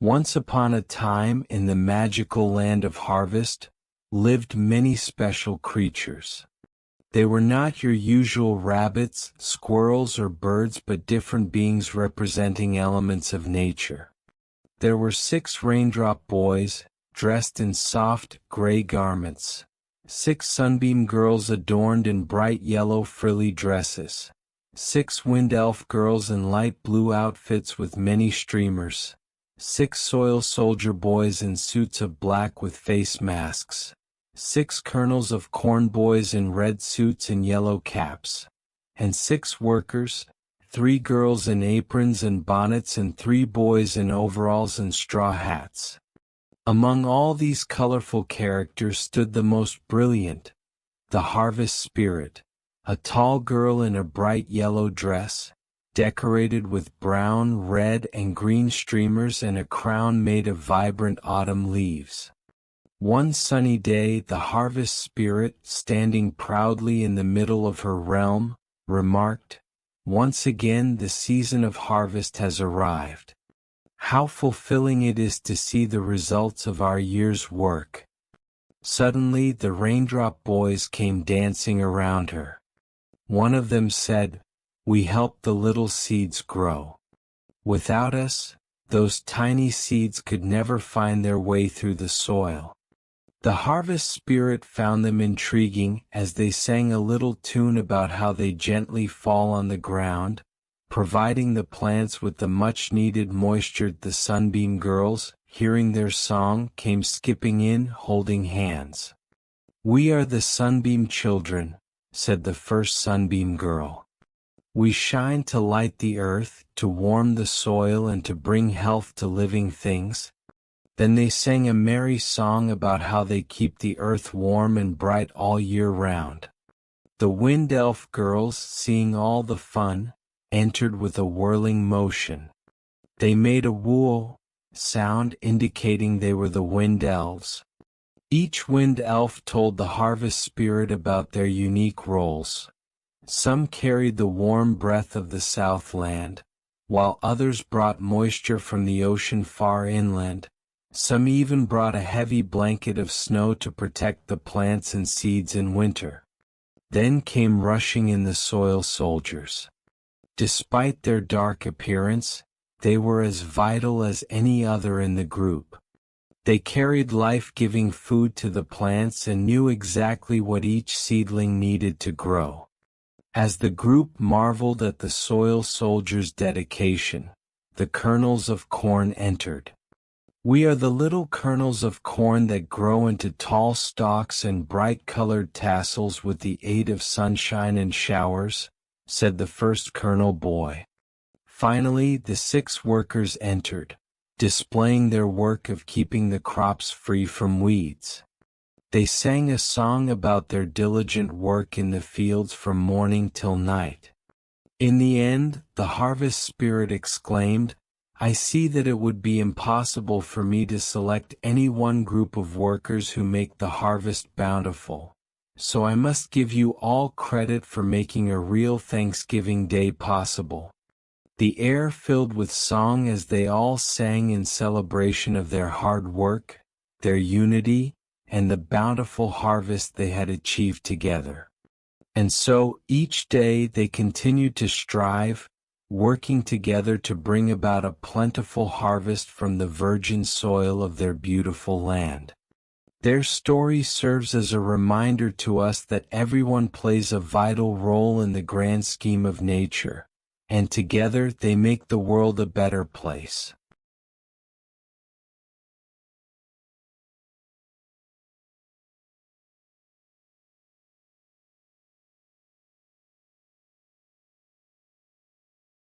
Once upon a time in the magical land of harvest, lived many special creatures. They were not your usual rabbits, squirrels, or birds, but different beings representing elements of nature. There were 6 raindrop boys, dressed in soft, gray garments. 6 sunbeam girls adorned in bright yellow frilly dresses. 6 wind elf girls in light blue outfits with many streamers. 6 soil soldier boys in suits of black with face masks. 6 kernels of corn boys in red suits and yellow caps. And 6 workers, 3 girls in aprons and bonnets and 3 boys in overalls and straw hats. Among all these colorful characters stood the most brilliant, the harvest spirit, a tall girl in a bright yellow dress, decorated with brown, red, and green streamers and a crown made of vibrant autumn leaves. One sunny day, the harvest spirit, standing proudly in the middle of her realm, remarked, "Once again the season of harvest has arrived. How fulfilling it is to see the results of our year's work." Suddenly the raindrop boys came dancing around her. One of them said, "We help the little seeds grow. Without us, those tiny seeds could never find their way through the soil." The harvest spirit found them intriguing as they sang a little tune about how they gently fall on the ground, providing the plants with the much-needed moisture. The sunbeam girls, hearing their song, came skipping in, holding hands. "We are the sunbeam children," said the first sunbeam girl. "We shine to light the earth, to warm the soil, and to bring health to living things." Then they sang a merry song about how they keep the earth warm and bright all year round. The wind elf girls, seeing all the fun, entered with a whirling motion. They made a woo sound indicating they were the wind elves. Each wind elf told the harvest spirit about their unique roles. Some carried the warm breath of the Southland, while others brought moisture from the ocean far inland. Some even brought a heavy blanket of snow to protect the plants and seeds in winter. Then came rushing in the soil soldiers. Despite their dark appearance, they were as vital as any other in the group. They carried life-giving food to the plants and knew exactly what each seedling needed to grow. As the group marveled at the soil soldiers' dedication, the kernels of corn entered. "We are the little kernels of corn that grow into tall stalks and bright-colored tassels with the aid of sunshine and showers," said the first kernel boy. Finally, the 6 workers entered, displaying their work of keeping the crops free from weeds. They sang a song about their diligent work in the fields from morning till night. In the end, the harvest spirit exclaimed, "I see that it would be impossible for me to select any one group of workers who make the harvest bountiful, so I must give you all credit for making a real Thanksgiving Day possible." The air filled with song as they all sang in celebration of their hard work, their unity, and the bountiful harvest they had achieved together. And so, each day they continued to strive, working together to bring about a plentiful harvest from the virgin soil of their beautiful land. Their story serves as a reminder to us that everyone plays a vital role in the grand scheme of nature, and together they make the world a better place.